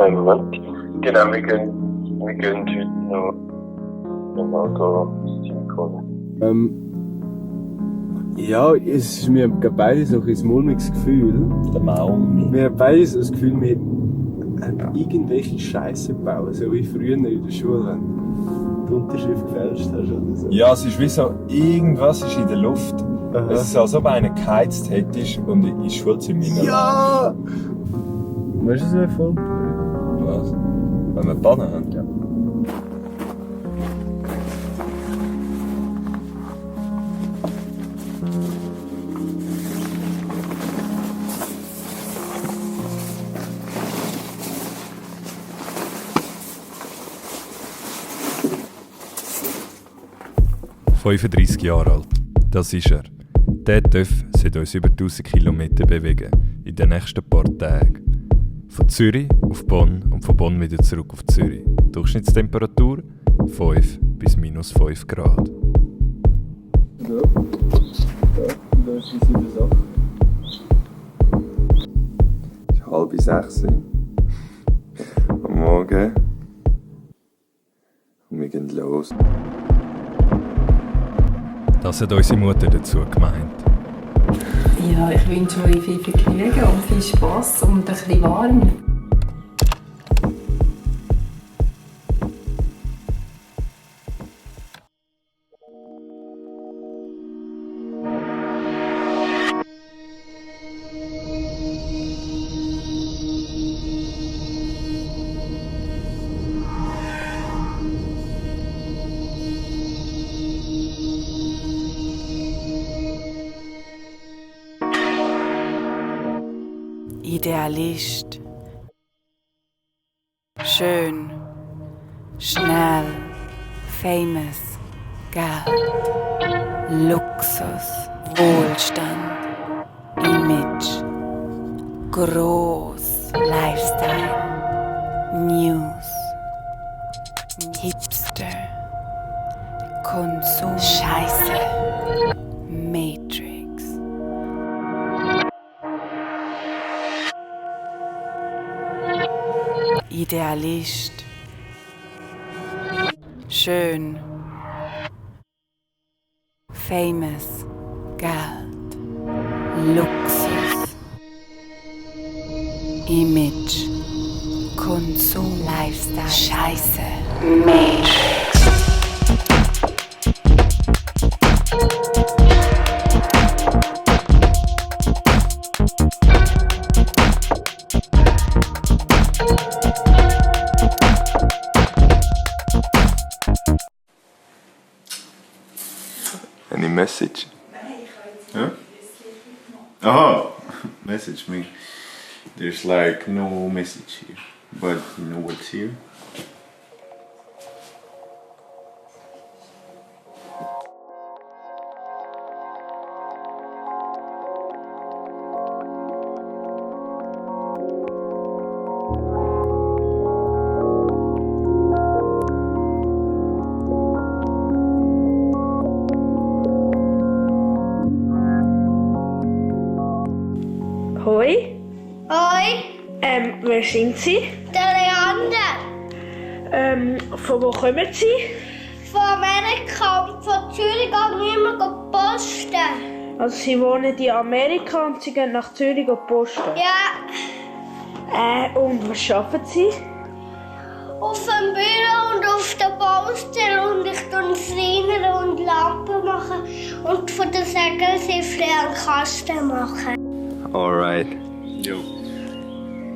Nein, Moment. Genau, wir gehen heute nochmal ins Team kommen. Ja, es ist mir beide so ein mulmiges Gefühl. Der Maumi. Wir haben beide so das Gefühl, wir haben irgendwelche Scheiße bauen, so wie früher in der Schule, wenn du die Unterschrift gefälscht hast oder so. Ja, es ist wie so, irgendwas ist in der Luft. Aha. Es ist, als ob einer geheizt hättest und in die Schulzimmer hinein. Ja! Weißt du, so eine Folge? Was? Wenn wir Bannen haben? Ja. «35 Jahre alt. Das ist er. Der Töff sollte uns über 1000 Kilometer bewegen, in den nächsten paar Tagen. Von Zürich auf Bonn und von Bonn wieder zurück auf Zürich. Durchschnittstemperatur 5 bis minus 5 Grad. Ja, da ist die 7 Sachen. Es ist 5:30 am Morgen. Und wir gehen los. Das hat unsere Mutter dazu gemeint. Ja, ich wünsche euch viel Vergnügen und viel Spass und ein bisschen warm. Idealist. Schön, schnell, famous, Geld, Luxus, Wohlstand, Image, groß, Lifestyle, News, Hipster, Konsum, Scheiße, Matrix. Idealist. Schön. Famous. Geld. Luxus. Image. Konsum. Lifestyle. Scheiße. Matrix. Any message? Huh? Oh, message me. There's like no message here, but you know what's here? Hoi, Hoi, wer sind Sie? der Leander. Von wo kommen Sie? Von Amerika und von Zürich gehe ich immer posten. Also Sie wohnen in Amerika und Sie gehen nach Zürich posten? Ja, Und was arbeiten Sie? auf dem Büro und auf der Baustelle und ich tue Schreiner und Lampen machen und von der Segelsiffre einen Kasten machen. Alright. Jo.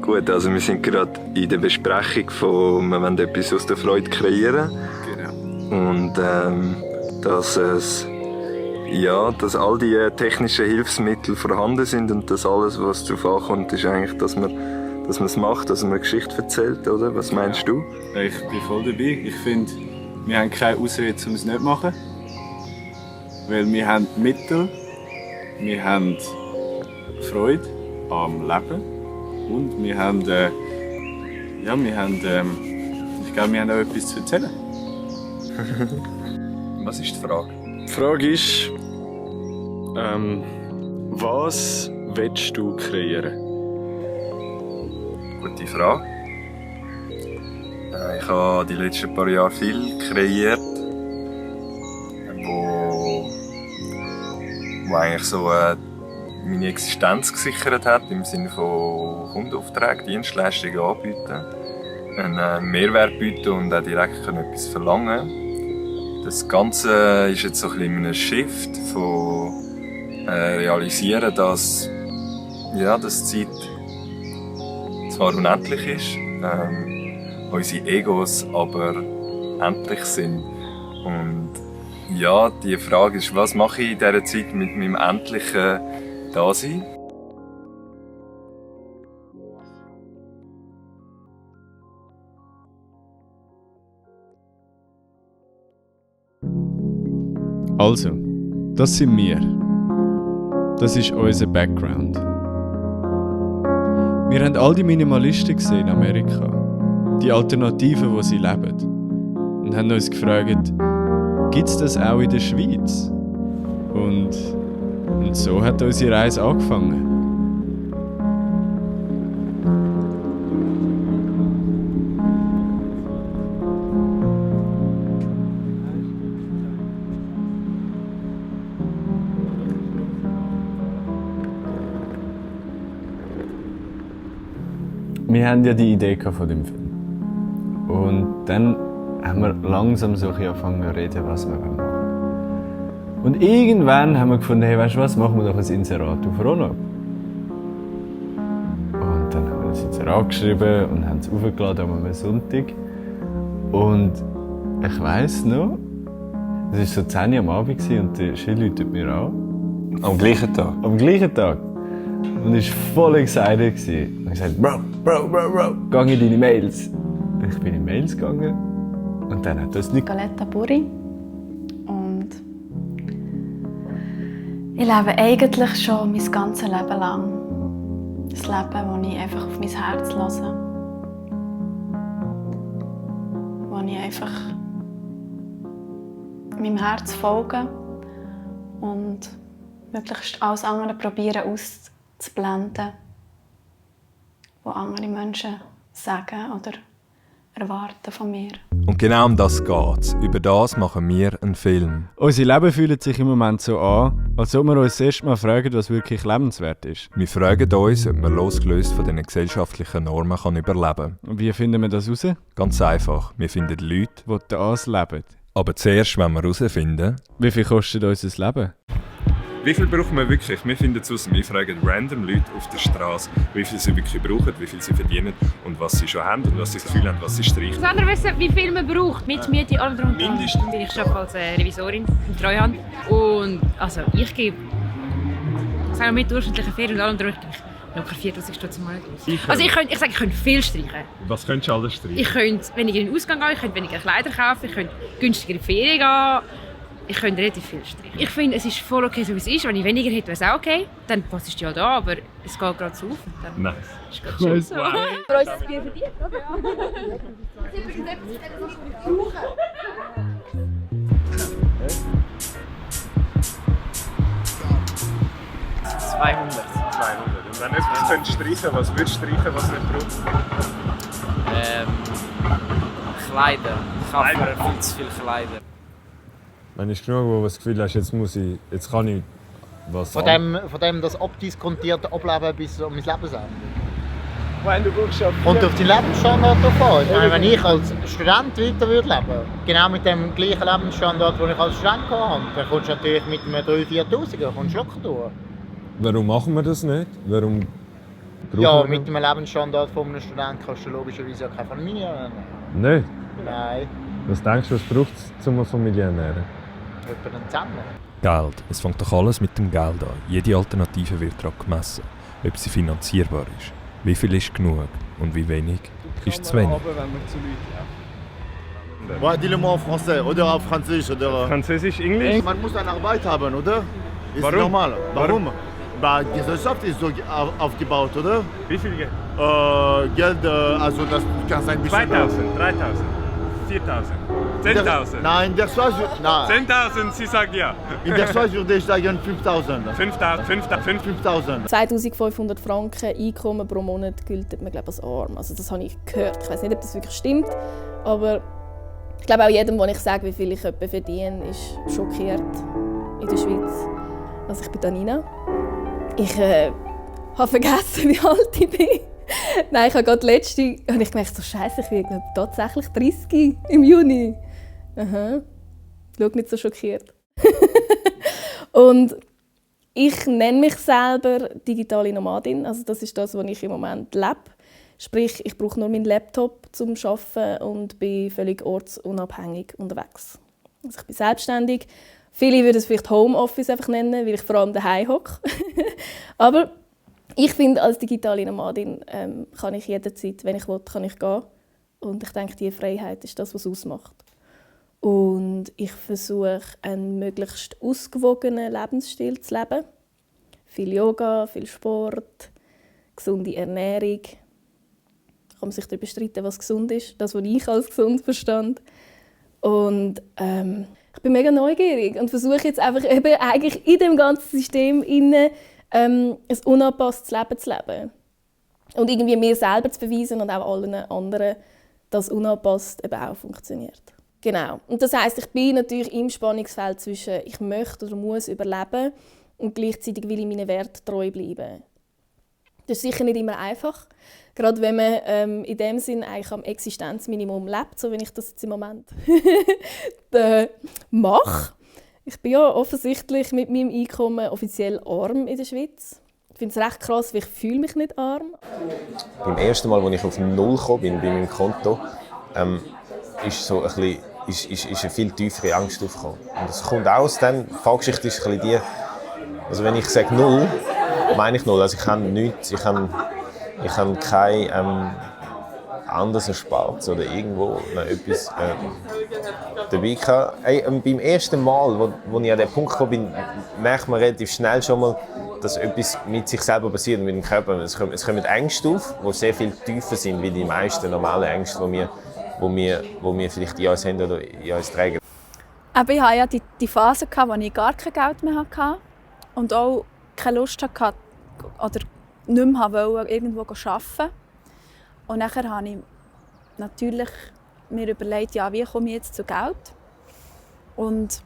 Gut, also wir sind gerade in der Besprechung von, wir wollen etwas aus der Freude kreieren. Genau. Und dass all die technischen Hilfsmittel vorhanden sind und dass alles, was darauf ankommt, ist eigentlich, dass man es macht, dass man eine Geschichte erzählt, oder? Was meinst du? Ich bin voll dabei. Ich finde, wir haben keine Ausrede, um es nicht zu machen. Weil wir haben Mittel, wir haben Freude am Leben und wir haben, ich glaube, wir haben auch etwas zu erzählen. Was ist die Frage? Die Frage ist, was willst du kreieren? Gute Frage. Ich habe die letzten paar Jahre viel kreiert, wo eigentlich so meine Existenz gesichert hat, im Sinne von Kundenaufträgen, Dienstleistungen anbieten, einen Mehrwert bieten und auch direkt etwas verlangen. Das Ganze ist jetzt so ein bisschen ein Shift von realisieren, dass die Zeit zwar unendlich ist, unsere Egos aber endlich sind. Und ja, die Frage ist, was mache ich in dieser Zeit mit meinem endlichen Dasein? Also, das sind wir. Das ist unser Background. Wir haben all die Minimalisten gesehen in Amerika, die Alternativen, wo sie leben, und haben uns gefragt, gibt es das auch in der Schweiz? Und so hat unsere Reise angefangen. Wir hatten ja die Idee von dem Film. Und dann haben wir langsam so angefangen zu reden, was wir machen wollen. Und irgendwann haben wir gefunden, hey, weißt du was, machen wir doch ein Inserat auf Ronab. Und dann haben wir das Inserat geschrieben und haben es aufgeladen am Sonntag. Und ich weiss noch, es war so 10 Uhr am Abend und der Schill läutet mir an. Am gleichen Tag? Am gleichen Tag. Und er war voll excited. Und ich habe gesagt, Bro, geh in deine Mails. Und ich bin in Mails gegangen. Und dann hat das nicht... Galetta Buri. Und ich lebe eigentlich schon mein ganzes Leben lang. Das Leben, wo ich einfach auf mein Herz höre. Wo ich einfach meinem Herz folge. Und möglichst alles andere probieren auszublenden, was andere Menschen sagen oder erwarten von mir. Und genau um das geht's. Über das machen wir einen Film. Unser Leben fühlt sich im Moment so an, als ob wir uns erst mal fragen, was wirklich lebenswert ist. Wir fragen uns, ob man losgelöst von diesen gesellschaftlichen Normen überleben kann. Und wie finden wir das raus? Ganz einfach. Wir finden Leute, die das leben. Aber zuerst, wenn wir herausfinden, wie viel kostet unser Leben? Wie viel brauchen wir wirklich? Wir finden es raus. Wir fragen random Leute auf der Straße, wie viel sie wirklich brauchen, wie viel sie verdienen und was sie schon haben und was sie das Gefühl haben, was sie streichen. Das andere wissen, wie viel man braucht. Mit Miete, allem drum und dran. Mindestens. Ich arbeite als Revisorin im Treuhand. Und also, ich gebe, sagen wir mit durchschnittlichen Ferien und allem drum, locker 4000 Stutz im Monat aus. Also ich könnte viel streichen. Was könntest du alles streichen? Ich könnte weniger in den Ausgang gehen, ich könnte weniger Kleider kaufen, ich könnte günstiger in die Ferien gehen. Ich könnte relativ viel streichen. Ich finde, es ist voll okay, so wie es ist. Wenn ich weniger hätte, wäre es auch okay. Dann passt es ja da, aber es geht gerade so auf. Dann nice. Ist gerade schön so. Für uns das Bier verdient, oder? Ja. 200. Und wenn etwas könntest streichen, was würdest du streichen, was nicht braucht? Kleider. Ich kaufe mir viel zu viele Kleider. Wenn ich genug das Gefühl hast, jetzt kann ich was von dem das abdiskontierte Ableben bis um mein Lebensende. Kommt auf deinen Lebensstandard drauf an. Ich meine, wenn ich als Student weiter leben würde, genau mit dem gleichen Lebensstandard, den ich als Student hatte, dann kommst du natürlich mit einem 3'000–4'000 locker durch. Warum machen wir das nicht? Warum ja, mit dem Lebensstandard von einem Studenten kannst du logischerweise keine Familie ernähren. Nicht? Nein. Was denkst du, was braucht es, um eine Familie zu ernähren? Jemanden zusammen. Geld. Es fängt doch alles mit dem Geld an. Jede Alternative wird daran gemessen, ob sie finanzierbar ist. Wie viel ist genug und wie wenig ist zu wenig. Ouais, dis-le-moi en français oder auf Französisch oder... Französisch, Englisch? Man muss eine Arbeit haben, oder? Ist Warum? normal. Warum? Die Gesellschaft ist so aufgebaut, oder? Wie viel Geld? Geld, also das kann sein bisschen... 2000, 3000, 4000, 10.000. Nein, in der Schweiz... 10.000, Sie sagen ja. In der Schweiz würde ich sagen 5.000. 5.000. 2'500 Franken Einkommen pro Monat gilt man, glaube ich, als arm. Also das habe ich gehört. Ich weiß nicht, ob das wirklich stimmt, Aber ich glaube auch jedem, den ich sage, wie viel ich etwa verdiene, ist schockiert in der Schweiz. Also ich bin Danina. Ich habe vergessen, wie alt ich bin. Nein, ich habe gerade letzte und ich gemerkt, so Scheiße, ich werde tatsächlich 30 im Juni. Aha. Schau nicht so schockiert. Und ich nenne mich selber digitale Nomadin. Also das ist das, was ich im Moment lebe. Sprich, ich brauche nur meinen Laptop zum Arbeiten und bin völlig ortsunabhängig unterwegs. Also ich bin selbstständig. Viele würden es vielleicht Homeoffice einfach nennen, weil ich vor allem daheim hocke. Aber ich finde, als digitale Nomadin kann ich jederzeit, wenn ich will, kann ich gehen. Und ich denke, diese Freiheit ist das, was es ausmacht. Und ich versuche, einen möglichst ausgewogenen Lebensstil zu leben. Viel Yoga, viel Sport, gesunde Ernährung. Kann man sich darüber streiten, was gesund ist. Das, was ich als gesund verstand. Und ich bin mega neugierig und versuche jetzt einfach eben eigentlich in dem ganzen System ein unangepasstes Leben zu leben. Und irgendwie mir selber zu beweisen und auch allen anderen, dass unangepasst eben auch funktioniert. Genau. Und das heisst, ich bin natürlich im Spannungsfeld zwischen ich möchte oder muss überleben und gleichzeitig will ich meinen Werten treu bleiben. Das ist sicher nicht immer einfach. Gerade wenn man in dem Sinn eigentlich am Existenzminimum lebt, so wie ich das jetzt im Moment mache. Ich bin ja offensichtlich mit meinem Einkommen offiziell arm in der Schweiz. Ich finde es recht krass, weil ich fühle mich nicht arm. Beim ersten Mal, als ich auf 0 gekommen bin bei meinem Konto, ist so ein bisschen, ist eine viel tiefere Angst aufgekommen. Und das kommt aus, die Vorgeschichte ist ein bisschen die, also wenn ich sage 0, meine ich 0. Also ich habe nichts, ich habe kein anderes erspart oder irgendwo noch etwas dabei gehabt. Beim ersten Mal, wo ich an den Punkt gekommen bin, merkt man relativ schnell schon mal, dass etwas mit sich selber passiert, mit dem Körper. Es kommen Ängste auf, die sehr viel tiefer sind wie die meisten normalen Ängste, die wir vielleicht in uns haben oder in uns tragen. Aber ich hatte ja die Phase, wo ich gar kein Geld mehr hatte und auch keine Lust hatte oder nicht mehr wollte, irgendwo arbeiten. Und nachher habe ich natürlich mir überlegt, ja, wie komme ich jetzt zu Geld? Und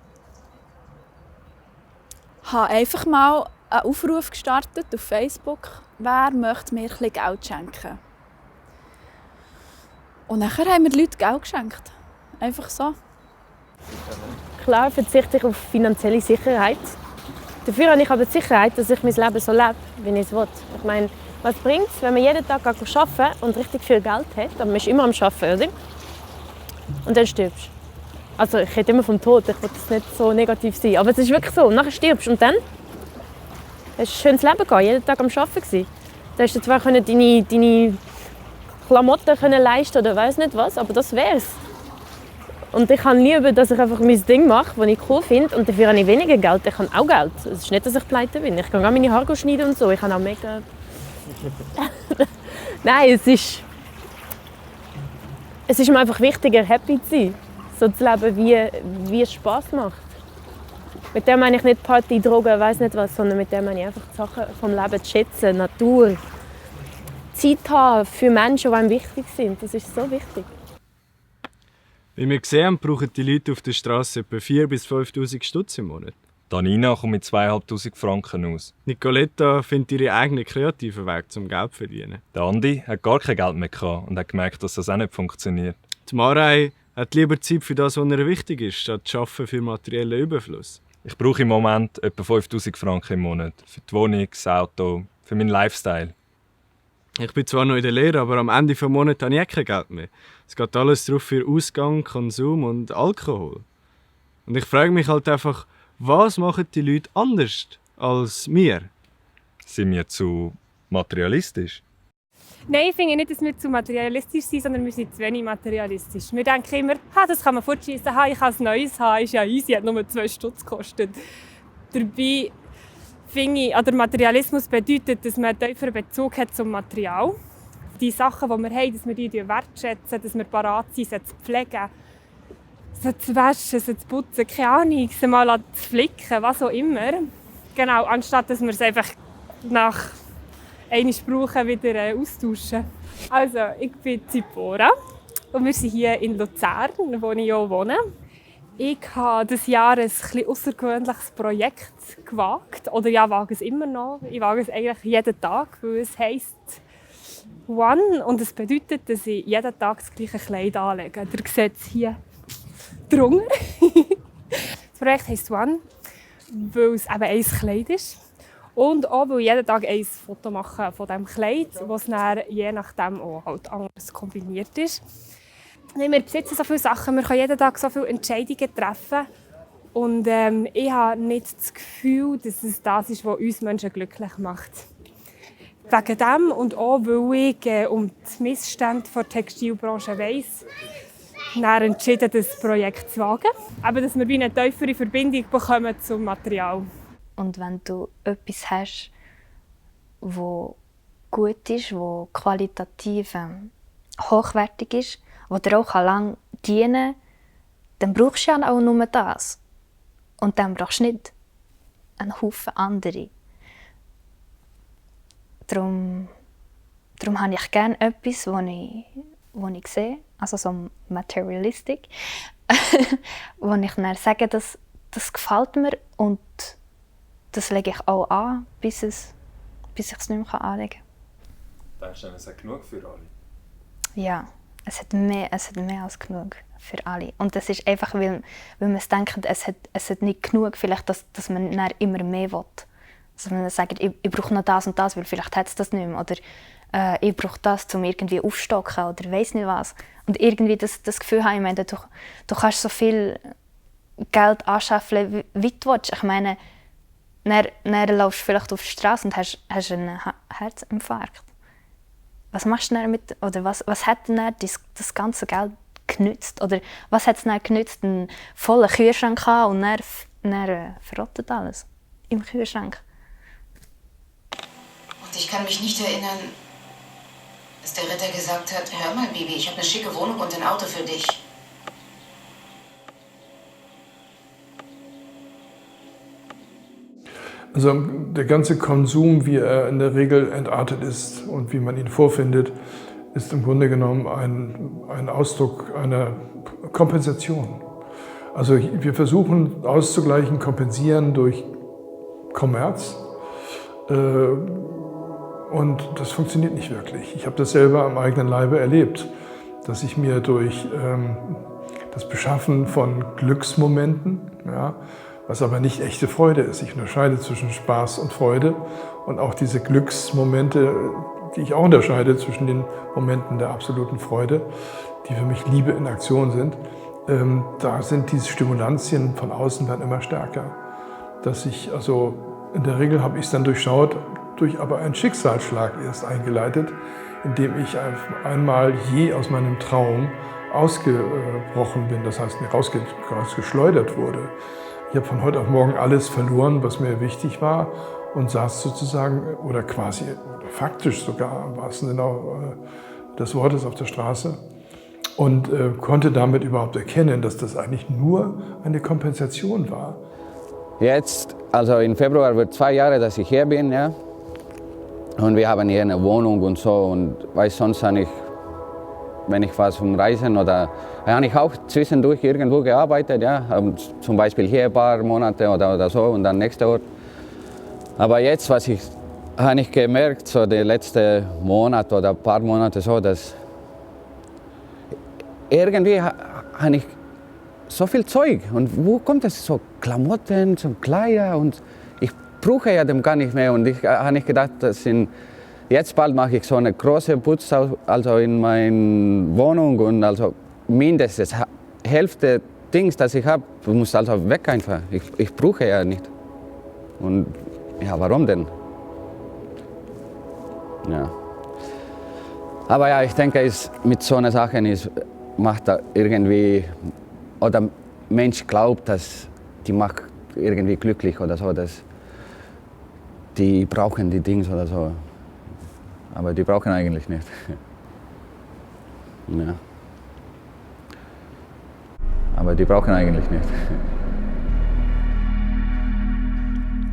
habe einfach mal einen Aufruf gestartet auf Facebook, wer möchte mir ein bisschen Geld schenken. Und nachher haben mir die Leute Geld geschenkt. Einfach so. Klar verzichte ich auf finanzielle Sicherheit. Dafür habe ich aber die Sicherheit, dass ich mein Leben so lebe, wie ich es will. Ich meine, was bringt es, wenn man jeden Tag arbeiten und richtig viel Geld hat, aber man ist immer am Arbeiten, oder? Und dann stirbst du. Also ich rede immer vom Tod, ich will das nicht so negativ sein, aber es ist wirklich so. Und nachher stirbst du und dann hast du ein schönes Leben gehabt, jeden Tag am Arbeiten gewesen. Dann hast du zwar deine Klamotten leisten oder weiss nicht was, aber das wär's. Und ich kann lieber, dass ich einfach mein Ding mache, das ich cool finde. Und dafür habe ich weniger Geld. Ich habe auch Geld. Es ist nicht, dass ich pleite bin. Ich kann auch meine Haare schneiden und so. Ich habe auch mega... Nein, es ist mir einfach wichtiger, happy zu sein. So zu leben, wie es Spass macht. Mit dem meine ich nicht Party, Drogen, weiss nicht was, sondern mit dem meine ich einfach die Sachen vom Leben zu schätzen, Natur. Zeit haben für Menschen, die einem wichtig sind. Das ist so wichtig. Wie wir gesehen haben, brauchen die Leute auf der Straße etwa 4'000 bis 5'000 Stutz im Monat. Danina kommt mit 2'500 Franken aus. Nicoletta findet ihre eigenen kreativen Weg zum Geld zu verdienen. Der Andi hat gar kein Geld mehr gehabt und hat gemerkt, dass das auch nicht funktioniert. Die Marei hat lieber Zeit für das, was ihr wichtig ist, statt zu arbeiten für materiellen Überfluss. Ich brauche im Moment etwa 5'000 Franken im Monat. Für die Wohnung, das Auto, für meinen Lifestyle. Ich bin zwar noch in der Lehre, aber am Ende des Monats habe ich kein Geld mehr. Es geht alles drauf für Ausgang, Konsum und Alkohol. Und ich frage mich halt einfach, was machen die Leute anders als wir? Sind wir zu materialistisch? Nein, ich finde nicht, dass wir zu materialistisch sind, sondern wir sind zu wenig materialistisch. Wir denken immer, das kann man fortschießen, ich kann ein neues haben, ist ja easy, hat nur 2 Stutz gekostet. Dabei finde ich, oder Materialismus bedeutet, dass man einen tieferen Bezug hat zum Material. Die Sachen, die wir haben, dass wir die wertschätzen, dass wir parat sind, sie zu pflegen, sie zu waschen, sie zu putzen, keine Ahnung, sie mal zu flicken, was auch immer. Genau, anstatt dass wir es einfach nach einmal brauchen, wieder austauschen. Also, ich bin Zipora Und wir sind hier in Luzern, wo ich auch wohne. Ich habe dieses Jahr ein etwas außergewöhnliches Projekt gewagt. Oder ja, wage es immer noch. Ich wage es eigentlich jeden Tag, weil es heisst One. Und es bedeutet, dass ich jeden Tag das gleiche Kleid anlege. Ihr seht es hier drunter. Das Projekt heisst One, weil es eben ein Kleid ist. Und auch, weil ich jeden Tag ein Foto mache von diesem Kleid, das dann je nachdem auch halt anders kombiniert ist. Wir besitzen so viele Sachen, wir können jeden Tag so viele Entscheidungen treffen. Und ich habe nicht das Gefühl, dass es das ist, was uns Menschen glücklich macht. Wegen dem und auch, weil ich um die Missstände der Textilbranche weiss, dann entschieden, das Projekt zu wagen. Aber dass wir wie eine tiefere Verbindung bekommen zum Material. Und wenn du etwas hast, das gut ist, das qualitativ hochwertig ist, das dir auch lange dienen kann, dann brauchst du ja auch nur das. Und dann brauchst du nicht einen Haufen andere. Darum habe ich gerne etwas, das ich sehe, also so Materialistik, wo ich dann sage, das gefällt mir und das lege ich auch an, bis ich es nicht mehr anlegen kann. Denkst du, es hat genug für alle? Ja, es hat mehr als genug für alle. Und das ist einfach, weil man denkt, es hat nicht genug, vielleicht, dass man dann immer mehr will. Dass man dann sagt, ich brauche noch das und das, weil vielleicht hat es das nicht mehr. Oder ich brauche das, um irgendwie aufstocken oder weiss nicht was. Und irgendwie das Gefühl habe ich, meine, du kannst so viel Geld anschaffen, wie du willst. Ich meine, dann laufst du vielleicht auf die Straße und hast einen Herzinfarkt. Was machst du dann mit, oder was hat dann das ganze Geld genützt? Oder was hat es dann genützt, einen vollen Kühlschrank zu haben und dann verrottet alles im Kühlschrank? Und ich kann mich nicht erinnern, dass der Ritter gesagt hat, hör mal, Bibi, ich habe eine schicke Wohnung und ein Auto für dich. Also der ganze Konsum, wie er in der Regel entartet ist und wie man ihn vorfindet, ist im Grunde genommen ein Ausdruck einer Kompensation. Also wir versuchen auszugleichen, kompensieren durch Kommerz. Und das funktioniert nicht wirklich. Ich habe das selber am eigenen Leibe erlebt, dass ich mir durch das Beschaffen von Glücksmomenten, ja, was aber nicht echte Freude ist. Ich unterscheide zwischen Spaß und Freude und auch diese Glücksmomente, die ich auch unterscheide zwischen den Momenten der absoluten Freude, die für mich Liebe in Aktion sind. Da sind diese Stimulantien von außen dann immer stärker. Dass ich, also in der Regel habe ich es dann durchschaut, durch aber einen Schicksalsschlag erst eingeleitet, indem ich einmal je aus meinem Traum ausgebrochen bin, das heißt mir rausgeschleudert wurde. Ich habe von heute auf morgen alles verloren, was mir wichtig war und saß sozusagen, oder quasi, oder faktisch sogar, im wahrsten Sinne des Wortes, auf der Straße und konnte damit überhaupt erkennen, dass das eigentlich nur eine Kompensation war. Jetzt, also im Februar wird 2 Jahre, dass ich hier bin, ja. Und wir haben hier eine Wohnung und so und weiß sonst nicht, wenn ich was vom Reisen oder habe ich auch zwischendurch irgendwo gearbeitet, ja, zum Beispiel hier ein paar Monate oder so und dann nächster Ort. Aber jetzt, habe ich gemerkt, so die letzten Monate oder ein paar Monate so, dass irgendwie habe ich so viel Zeug und wo kommt das, so Klamotten, so Kleider und ich brauche ja dem gar nicht mehr und ich habe nicht gedacht, dass jetzt bald mache ich so eine große Putz also in meiner Wohnung und also mindestens Hälfte Dings, das ich habe, muss also weg einfach. Ich brauche ja nicht. Und ja, warum denn? Ja. Aber ja, ich denke, mit so einer Sache macht da irgendwie, oder Mensch glaubt, dass die macht irgendwie glücklich oder so, dass die brauchen die Dinge oder so. Aber die brauchen eigentlich nicht. Ja. Aber die brauchen eigentlich nicht.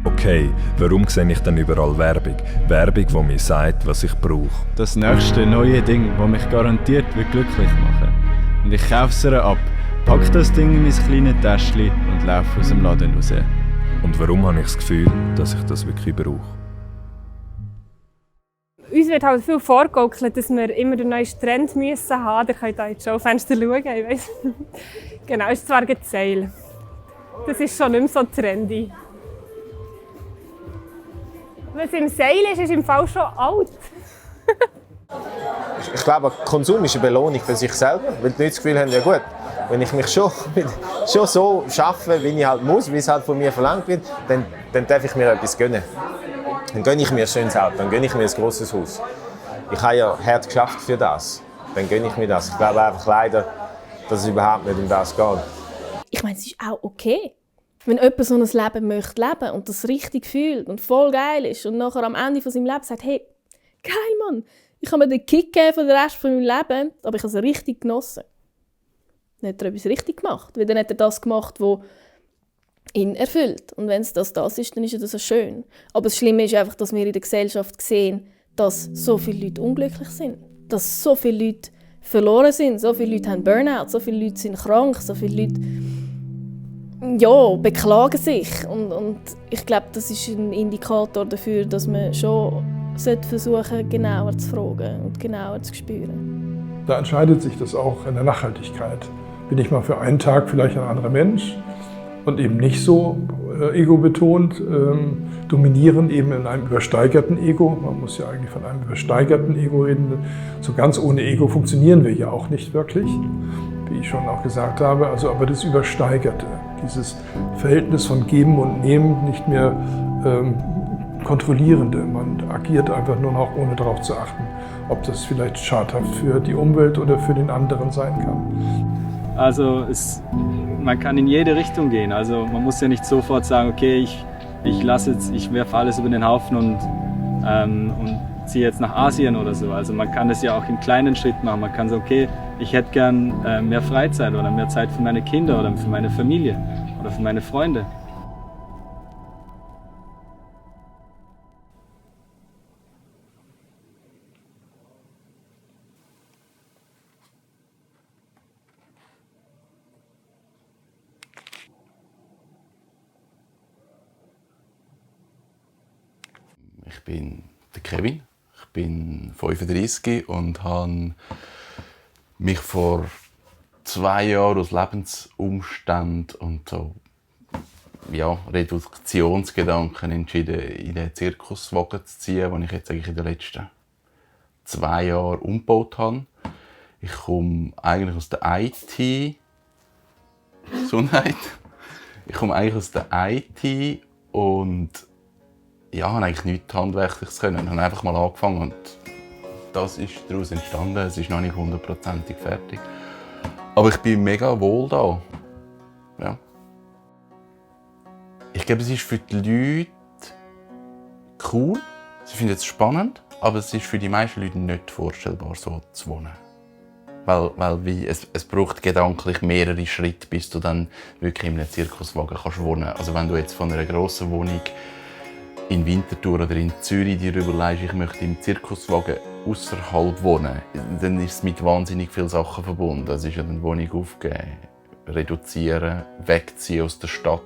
Okay, warum sehe ich dann überall Werbung? Werbung, die mir sagt, was ich brauche. Das nächste neue Ding, das mich garantiert wird glücklich machen. Und ich kaufe es ihr ab, packe das Ding in mein kleines Täschchen und laufe aus dem Laden raus. Und warum habe ich das Gefühl, dass ich das wirklich brauche? Uns wird halt viel vorgegaukelt, dass wir immer den neuesten Trend müssen haben. Ihr könnt hier ins Schaufenster schauen, ich weiss. Genau, es ist zwar ein Seil. Das ist schon nicht mehr so trendy. Was im Seil ist im Fall schon alt. Ich glaube, Konsum ist eine Belohnung für sich selber, weil die Leute das Gefühl haben, ja gut, wenn ich mich schon so schaffe, wie ich halt muss, wie es halt von mir verlangt wird, dann darf ich mir etwas gönnen. Dann gönne ich mir ein schönes Auto, dann gönne ich mir ein grosses Haus. Ich habe ja hart geschafft für das, dann gönne ich mir das. Ich glaube einfach leider, dass es überhaupt nicht um das geht. Ich meine, es ist auch okay, wenn jemand so ein Leben möchte leben und das richtig fühlt und voll geil ist und nachher am Ende von seinem Leben sagt, hey, geil Mann, ich habe mir den Kick gegeben für den Rest von meinem Leben, aber ich habe es richtig genossen. Dann hat er etwas richtig gemacht, weil dann hat er das gemacht, was ihn erfüllt. Und wenn es das ist, dann ist das so schön. Aber das Schlimme ist einfach, dass wir in der Gesellschaft sehen, dass so viele Leute unglücklich sind. Dass so viele Leute verloren sind, so viele Leute haben Burnout, so viele Leute sind krank, so viele Leute beklagen sich. Und ich glaube, das ist ein Indikator dafür, dass man schon versuchen, genauer zu fragen und genauer zu spüren. Da entscheidet sich das auch in der Nachhaltigkeit. Bin ich mal für einen Tag vielleicht ein anderer Mensch und eben nicht so ego-betont, dominieren eben in einem übersteigerten Ego. Man muss ja eigentlich von einem übersteigerten Ego reden. So ganz ohne Ego funktionieren wir ja auch nicht wirklich, wie ich schon auch gesagt habe. Also, aber das Übersteigerte, dieses Verhältnis von Geben und Nehmen, nicht mehr Kontrollierende. Man agiert einfach nur noch, ohne darauf zu achten, ob das vielleicht schadhaft für die Umwelt oder für den anderen sein kann. Also man kann in jede Richtung gehen. Also man muss ja nicht sofort sagen, okay, ich werfe alles über den Haufen und ziehe jetzt nach Asien oder so. Also man kann das ja auch in kleinen Schritten machen. Man kann sagen, okay, ich hätte gern mehr Freizeit oder mehr Zeit für meine Kinder oder für meine Familie oder für meine Freunde. Ich bin der Kevin, ich bin 35 und habe mich vor 2 Jahren aus Lebensumständen und so, Reduktionsgedanken entschieden, in den Zirkuswagen zu ziehen, den ich jetzt eigentlich in den letzten 2 Jahren umgebaut habe. Ich komme eigentlich aus der IT. Gesundheit. Ich komme eigentlich aus der IT und habe eigentlich nichts Handwerkliches können. Ich habe einfach mal angefangen und das ist daraus entstanden. Es ist noch nicht 100%ig fertig. Aber ich bin mega wohl da. Ja. Ich glaube, es ist für die Leute cool. Sie finden es spannend, aber es ist für die meisten Leute nicht vorstellbar, so zu wohnen. Weil es braucht gedanklich mehrere Schritte, bis du dann wirklich in einem Zirkuswagen kannst wohnen. Also wenn du jetzt von einer grossen Wohnung in Winterthur oder in Zürich dir überlegst, ich möchte im Zirkuswagen außerhalb wohnen, dann ist es mit wahnsinnig vielen Sachen verbunden. Das ist ja eine Wohnung aufgeben, reduzieren, wegziehen aus der Stadt,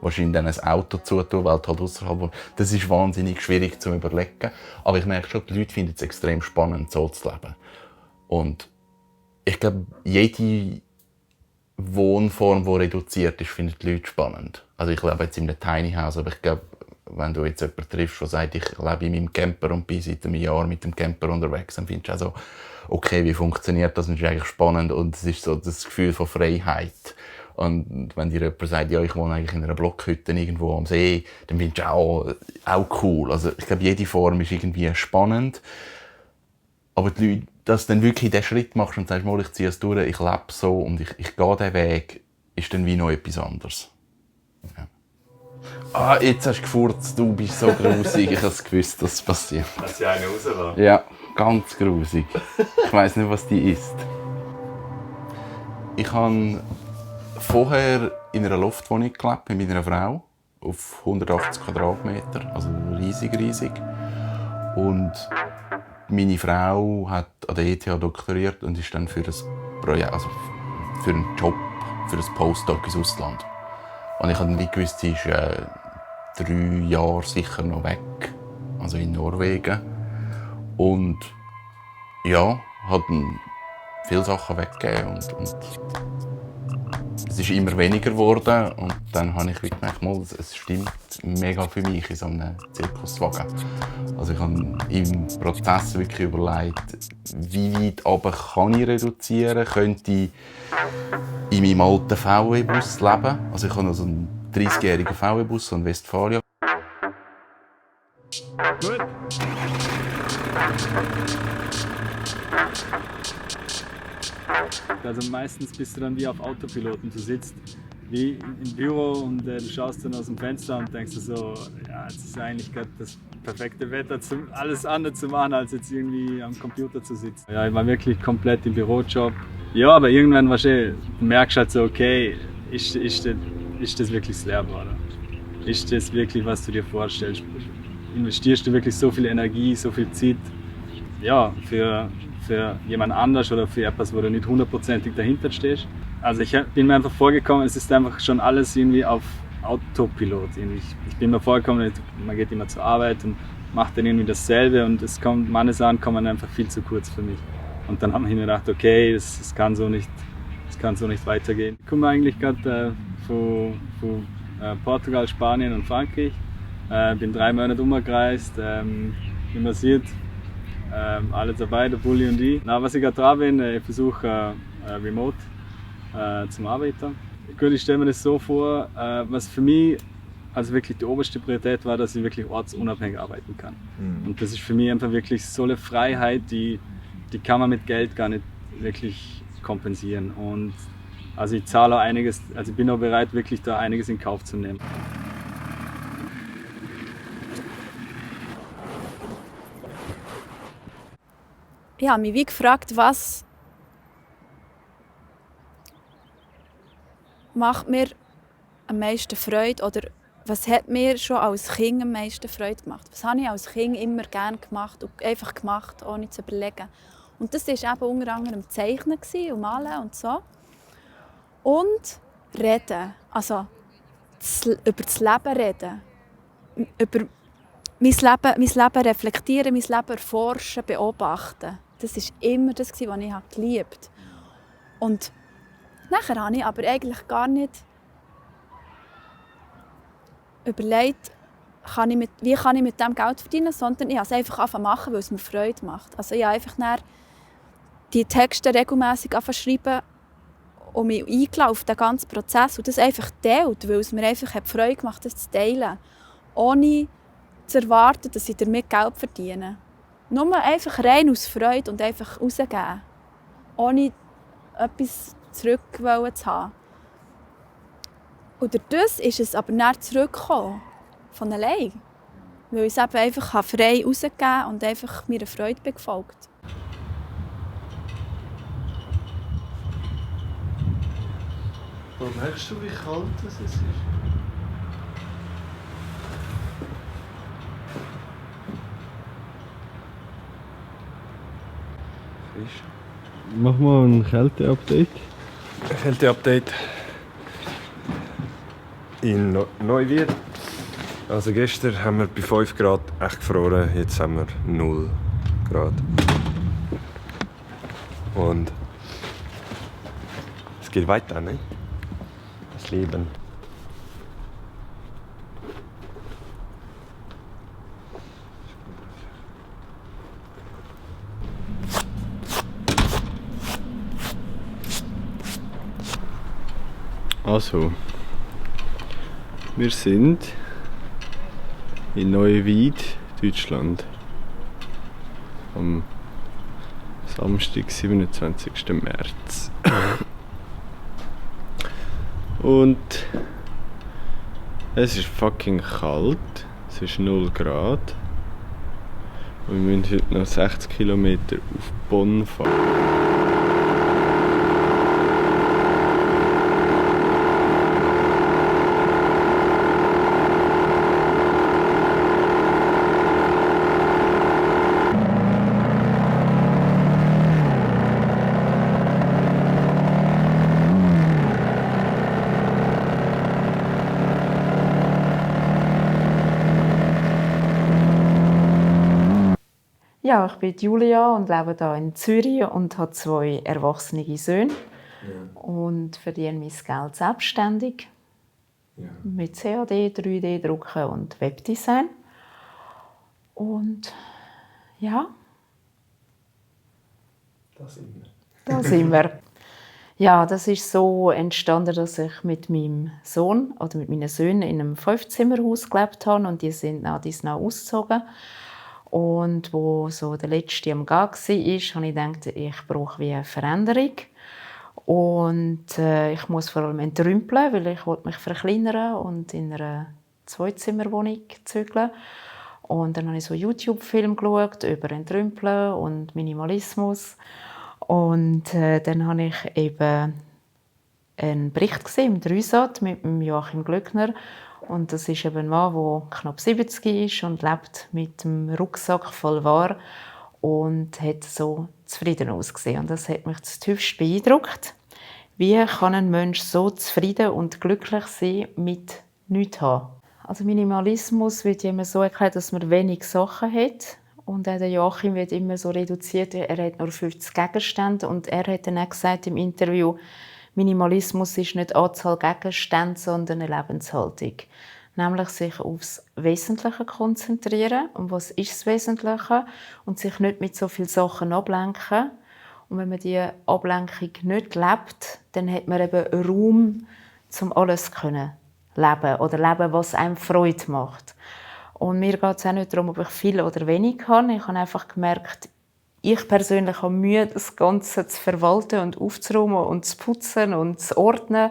wahrscheinlich dann ein Auto zutun, weil du halt außerhalb wohnst. Das ist wahnsinnig schwierig zu überlegen. Aber ich merke schon, die Leute finden es extrem spannend, so zu leben. Und ich glaube, jede Wohnform, die reduziert ist, finden die Leute spannend. Also ich lebe jetzt in einem Tiny House, aber ich glaube, wenn du jetzt jemanden triffst, der sagt, ich lebe in meinem Camper und bin seit einem Jahr mit dem Camper unterwegs, dann findest du auch so, okay, wie funktioniert das? Das ist eigentlich spannend und es ist so das Gefühl von Freiheit. Und wenn dir jemand sagt, ja, ich wohne eigentlich in einer Blockhütte irgendwo am See, dann findest du auch cool. Also ich glaube, jede Form ist irgendwie spannend. Aber die Leute, dass du dann wirklich diesen Schritt machst und sagst, ich ziehe es durch, ich lebe so und ich gehe diesen Weg, ist dann wie noch etwas anderes. Ja. Ah, jetzt hast du gefurzt, du bist so grusig. Ich habe gewusst, dass es passiert. Hast du eine rausgelassen? Ja, ganz grusig. Ich weiss nicht, was die ist. Ich habe vorher in einer Loftwohnung gelebt mit meiner Frau auf 180 Quadratmeter, also riesig. Und meine Frau hat an der ETH doktoriert und ist dann für ein Projekt, also für einen Job, für ein Postdoc ins Ausland. Und ich habe dann gewusst, sie ist 3 Jahre sicher noch weg, also in Norwegen. Und ja, hat dann viele Sachen weggegeben und es ist immer weniger geworden. Und dann habe ich gemerkt, es stimmt mega für mich, in so einem Zirkuswagen. Also ich habe im Prozess wirklich überlegt, wie weit runter kann ich reduzieren, könnte ich in meinem alten VW-Bus leben. Also ich habe noch so einen 30-jährigen VW-Bus, so einen Westfalia. Gut. Also meistens bist du dann wie auf Autopilot und du sitzt wie im Büro und du schaust dann aus dem Fenster und denkst du so, ja, jetzt ist eigentlich gerade das perfekte Wetter, alles andere zu machen, als jetzt irgendwie am Computer zu sitzen. Ja, ich war wirklich komplett im Bürojob. Ja, aber irgendwann du merkst halt so, okay, ist das wirklich das Leben, oder? Ist das wirklich, was du dir vorstellst? Investierst du wirklich so viel Energie, so viel Zeit, ja, für jemand anders oder für etwas, wo du nicht 100%ig dahinter stehst? Also ich bin mir einfach vorgekommen, es ist einfach schon alles irgendwie auf Autopilot. Ich bin mir vorgekommen, man geht immer zur Arbeit und macht dann irgendwie dasselbe und manche Sachen kommen einfach viel zu kurz für mich. Und dann haben wir gedacht, okay, das kann so nicht weitergehen. Ich komme eigentlich gerade von Portugal, Spanien und Frankreich. Bin 3 Monate umgereist, wie man sieht, alle dabei, der Bulli und ich. Was ich gerade dran bin, ich versuche remote zum Arbeiten. Gut, ich stelle mir das so vor, was für mich also wirklich die oberste Priorität war, dass ich wirklich ortsunabhängig arbeiten kann. Und das ist für mich einfach wirklich so eine Freiheit, die kann man mit Geld gar nicht wirklich kompensieren. Und also ich zahle auch einiges, also ich bin auch bereit, wirklich da einiges in Kauf zu nehmen. Ich habe mich wie gefragt, was macht mir am meisten Freude oder was hat mir schon als Kind am meisten Freude gemacht? Was habe ich als Kind immer gerne gemacht und einfach gemacht, ohne zu überlegen? Und das war eben unter anderem Zeichnen und Malen und so. Und Reden, also über das Leben reden, über mein Leben reflektieren, mein Leben erforschen, beobachten. Das war immer das, was ich geliebt habe. Und nachher habe ich aber eigentlich gar nicht überlegt, wie kann ich mit dem Geld verdienen, sondern ich habe es einfach angefangen zu machen, weil es mir Freude macht. Also ich habe einfach die Texte regelmässig schreiben und mich eingelassen auf den ganzen Prozess und das einfach geteilt, weil es mir einfach Freude gemacht hat, das zu teilen, ohne zu erwarten, dass ich damit Geld verdiene. Nur einfach rein aus Freude und einfach rausgeben, ohne etwas zurück zu haben. Und durch das ist es aber nicht zurückgekommen, von allein. Weil ich es eben einfach frei rausgegeben und einfach meiner Freude gefolgt. Merkst du, wie kalt es ist? Mach mal ein Kälte-Update. Kälte-Update in Neuwied. Also gestern haben wir bei 5 Grad echt gefroren, jetzt haben wir 0 Grad. Und es geht weiter, ne? Das Leben. Also, wir sind in Neuwied, Deutschland, am Samstag, 27. März. Und es ist fucking kalt, es ist 0 Grad und wir müssen heute noch 60 Kilometer auf Bonn fahren. Ja, ich bin Julia und lebe hier in Zürich und habe 2 erwachsene Söhne. Ja. Und verdiene mein Geld selbstständig. Ja. Mit CAD, 3D-Drucken und Webdesign. Und ja. Da sind wir. Ja, das ist so entstanden, dass ich mit meinem Sohn oder mit meinen Söhnen in einem 5-Zimmerhaus gelebt habe und die sind nach ausgezogen. Und wo so der letzte am Gehen war, habe ich gedacht, ich brauche wie eine Veränderung. Und ich muss vor allem entrümpeln, weil ich mich verkleinern und in einer 2-Zimmerwohnung zügeln. Und dann habe ich so YouTube-Filme geschaut über Entrümpeln und Minimalismus. Und dann habe ich eben einen Bericht gesehen im Dreisat mit Joachim Glöckner. Und das ist eben ein Mann, der knapp 70 ist und lebt mit dem Rucksack voll Ware und hat so zufrieden ausgesehen. Und das hat mich zutiefst beeindruckt. Wie kann ein Mensch so zufrieden und glücklich sein mit nichts haben? Also Minimalismus wird immer so erklärt, dass man wenig Sachen hat. Und auch der Joachim wird immer so reduziert, er hat nur 50 Gegenstände. Und er hat dann auch gesagt im Interview, Minimalismus ist nicht Anzahl Gegenstände, sondern eine Lebenshaltung. Nämlich sich aufs Wesentliche konzentrieren. Und was ist das Wesentliche? Und sich nicht mit so vielen Sachen ablenken. Und wenn man diese Ablenkung nicht lebt, dann hat man eben Raum, um alles zu leben. Oder leben, was einem Freude macht. Und mir geht es auch nicht darum, ob ich viel oder wenig habe. Ich habe einfach gemerkt, ich persönlich habe Mühe, das Ganze zu verwalten und aufzuräumen und zu putzen und zu ordnen.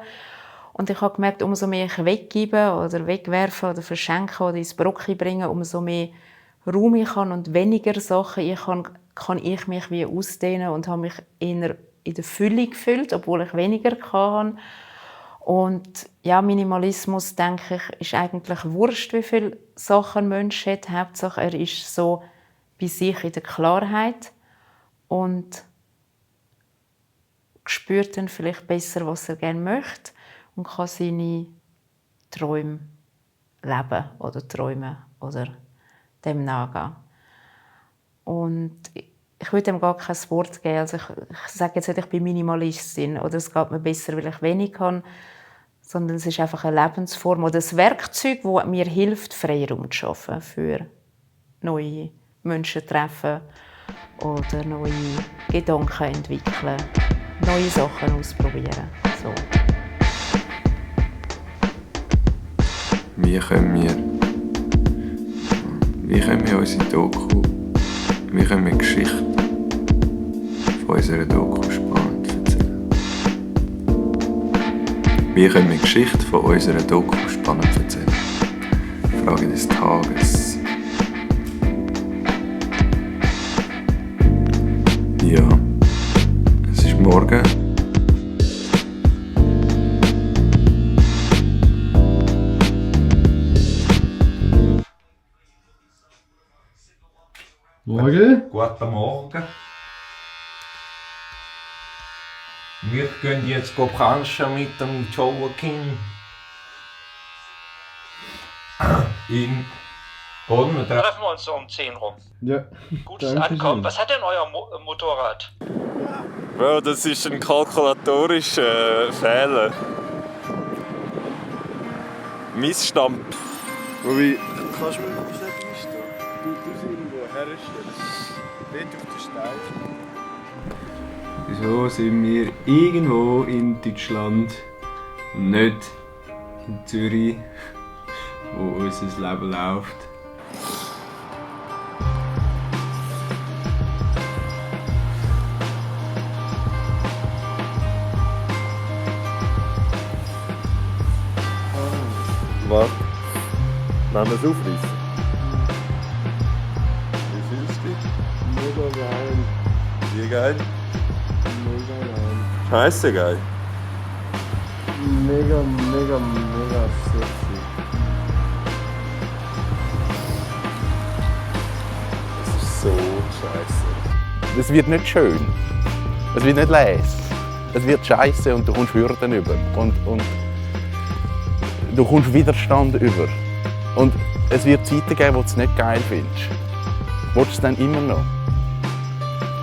Und ich habe gemerkt, umso mehr ich weggebe oder wegwerfen oder verschenken oder ins Brocki bringen, umso mehr Raum ich habe und weniger Sachen ich habe, kann ich mich wie ausdehnen und habe mich eher in der Fülle gefühlt, obwohl ich weniger hatte. Und ja, Minimalismus, denke ich, ist eigentlich wurscht, wie viele Sachen ein Mensch hat. Hauptsache, er ist so bei sich in der Klarheit und spürt dann vielleicht besser, was er gerne möchte und kann seine Träume leben oder träumen oder dem nachgehen. Und ich würde dem gar kein Wort geben. Also ich sage jetzt nicht, ich bin Minimalistin oder es geht mir besser, weil ich wenig habe, sondern es ist einfach eine Lebensform oder ein Werkzeug, das mir hilft, Freiraum zu schaffen für neue Menschen treffen oder neue Gedanken entwickeln, neue Sachen ausprobieren. So. Wie können wir unsere Doku, wie können wir Geschichte von unserer Doku spannend erzählen? Wie können wir Geschichte von unserer Doku spannend erzählen? Frage des Tages. Ja, es ist morgen. Morgen. Guten Morgen. Wir gehen jetzt planschen mit dem Joaquin in Bonn. Treffen wir uns so um 10 rum. Ja. Gutes Ankommen. Was hat denn euer Motorrad? Bro, das ist ein kalkulatorischer Fehler. Missstand. Wobei, kannst du mir noch sagen, du irgendwo herstellen? Dort auf der Stein. Wieso sind wir irgendwo in Deutschland und nicht in Zürich, wo unser Leben läuft? Was? Wollen wir es aufreißen? Wie fühlst du dich? Mega geil. Wie geil? Mega geil. Scheiße geil. Mega sexy. Das ist so scheiße. Es wird nicht schön. Es wird nicht les. Es wird scheiße und du kommst Hürden über. Und du kommst Widerstand über. Und es wird Zeiten geben, wo du es nicht geil findest. Willst du es dann immer noch?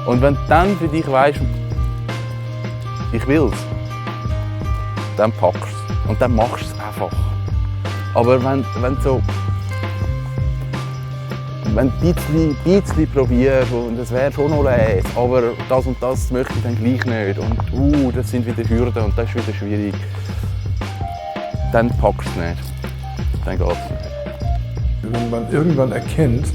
Und wenn du dann für dich weißt, ich will's, dann packst du es. Und dann machst du es einfach. Aber wenn du ein bisschen probierst und es wäre schon noch leid, aber das und das möchte ich dann gleich nicht und das sind wieder Hürden und das ist wieder schwierig, dann packst du es nicht. Dann geht es nicht. Wenn man irgendwann erkennt,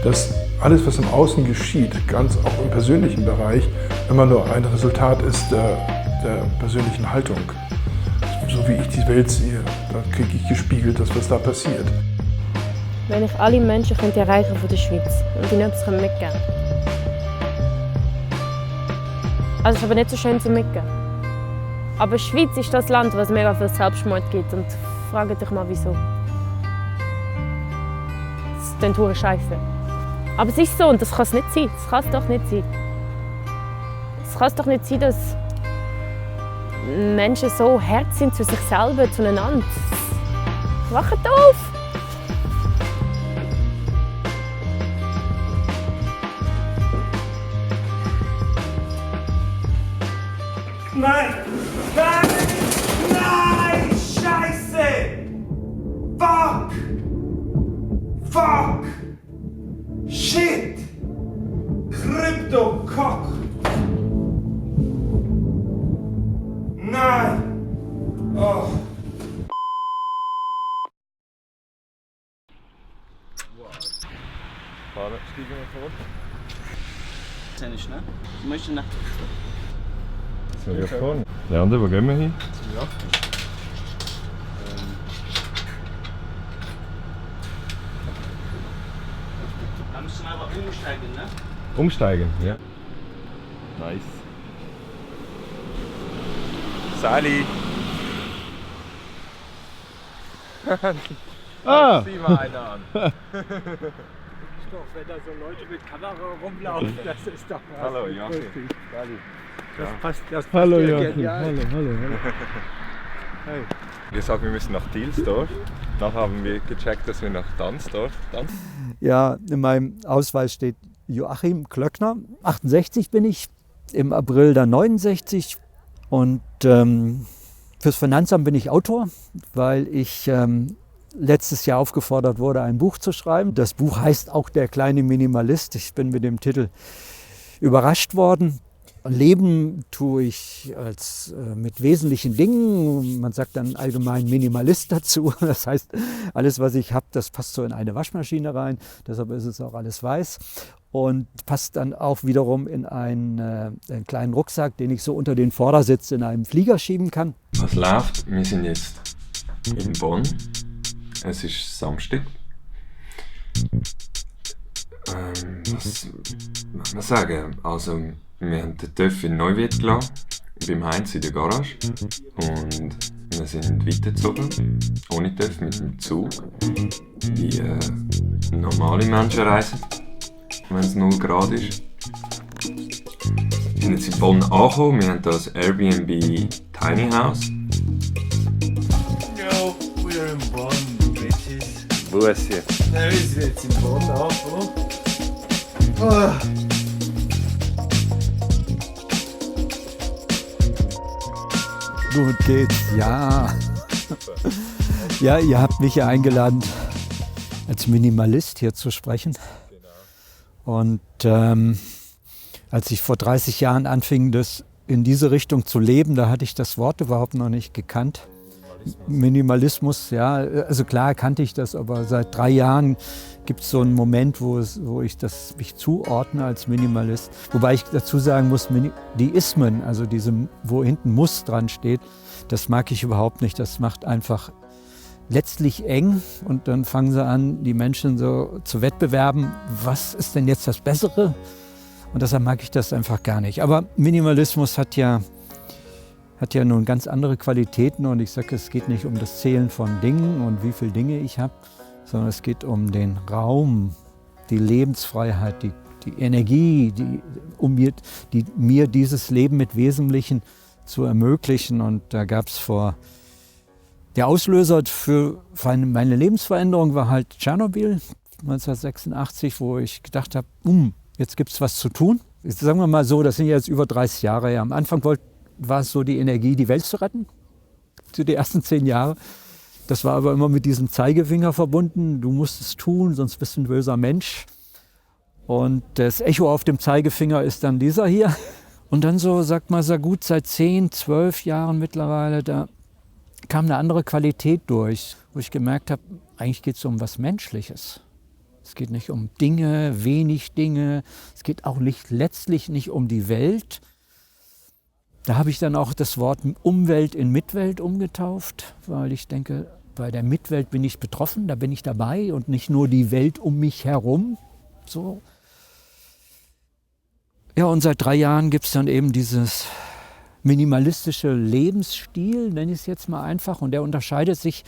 dass alles, was im Außen geschieht, ganz auch im persönlichen Bereich, immer nur ein Resultat ist der persönlichen Haltung. So wie ich die Welt sehe, da kriege ich gespiegelt, das, was da passiert. Wenn ich alle Menschen könnte erreichen von der Schweiz und ihnen etwas mitgeben. Also es ist aber nicht so schön zu mitgeben. Aber die Schweiz ist das Land, was mega viel Selbstmord gibt. Und fragt euch mal, wieso. Das ist dann hure Scheiße. Aber es ist so und das kann es nicht sein. Das kann es doch nicht sein. Es kann es doch nicht sein, dass Menschen so hart sind zu sich selber, zueinander. Wacht auf! Nein! Nein! Nein! Scheiße! Fuck! Fuck! Shit! Krypto-Cock! Nein! Oh! Fahren, steigen wir vor. Das ist ne? Du möchtest nicht. Sind wir vorne? Leander, wo gehen wir hin? Ja. Da müssen wir aber umsteigen, ne? Umsteigen, ja. Nice. Sally! Ah! Sieh mal einen an. Doch, wenn da so Leute mit Kamera rumlaufen, das ist doch was. Hallo Joachim. Sally. Das passt Hallo ja Joachim, genial. hallo. Hey. Wir sagen, wir müssen nach Dielsdorf. Nachher haben wir gecheckt, dass wir nach Dansdorf. Ja, in meinem Ausweis steht Joachim Klöckner. 68 bin ich, im April dann 69. Und fürs Finanzamt bin ich Autor, weil ich letztes Jahr aufgefordert wurde, ein Buch zu schreiben. Das Buch heißt auch Der kleine Minimalist. Ich bin mit dem Titel überrascht worden. Leben tue ich mit wesentlichen Dingen. Man sagt dann allgemein Minimalist dazu. Das heißt, alles, was ich habe, das passt so in eine Waschmaschine rein. Deshalb ist es auch alles weiß. Und passt dann auch wiederum in einen kleinen Rucksack, den ich so unter den Vordersitz in einem Flieger schieben kann. Was läuft? Wir sind jetzt in Bonn. Es ist Samstag. Was sagen? Also, wir haben den TÜV in Neuwied gelassen, beim Heinz in der Garage. Und wir sind weitergezogen, ohne TÜV, mit dem Zug. Wie normale Menschen reisen, wenn es 0 Grad ist. Wir sind jetzt in Bonn angekommen. Wir haben hier das Airbnb Tiny House. No, we're in Bonn, bitches. Wo ist sie? Wir sind jetzt in Bonn angekommen. Oh. Gut geht's, ja. Ja, ihr habt mich ja eingeladen, als Minimalist hier zu sprechen. Und als ich vor 30 Jahren anfing, das in diese Richtung zu leben, da hatte ich das Wort überhaupt noch nicht gekannt. Minimalismus, ja, also klar kannte ich das, aber seit 3 Jahren gibt es so einen Moment, wo ich mich zuordne als Minimalist. Wobei ich dazu sagen muss, die Ismen, also wo hinten Muss dran steht, das mag ich überhaupt nicht. Das macht einfach letztlich eng und dann fangen sie an, die Menschen so zu wettbewerben, was ist denn jetzt das Bessere? Und deshalb mag ich das einfach gar nicht. Aber Minimalismus hat ja nun ganz andere Qualitäten und ich sage, es geht nicht um das Zählen von Dingen und wie viele Dinge ich habe, sondern es geht um den Raum, die Lebensfreiheit, die Energie, die mir dieses Leben mit Wesentlichen zu ermöglichen. Und da gab es der Auslöser für meine Lebensveränderung war halt Tschernobyl 1986, wo ich gedacht habe, jetzt gibt es was zu tun. sagen wir mal so, das sind jetzt über 30 Jahre her. Am Anfang war es so die Energie, die Welt zu retten, für die ersten 10 Jahre. Das war aber immer mit diesem Zeigefinger verbunden. Du musst es tun, sonst bist du ein böser Mensch. Und das Echo auf dem Zeigefinger ist dann dieser hier. Und dann so, sagt man so gut, seit 10, 12 Jahren mittlerweile, da kam eine andere Qualität durch, wo ich gemerkt habe, eigentlich geht es um was Menschliches. Es geht nicht um Dinge, wenig Dinge. Es geht auch letztlich nicht um die Welt. Da habe ich dann auch das Wort Umwelt in Mitwelt umgetauft, weil ich denke, bei der Mitwelt bin ich betroffen, da bin ich dabei und nicht nur die Welt um mich herum. So. Ja, und seit 3 Jahren gibt es dann eben dieses minimalistische Lebensstil, nenne ich es jetzt mal einfach. Und der unterscheidet sich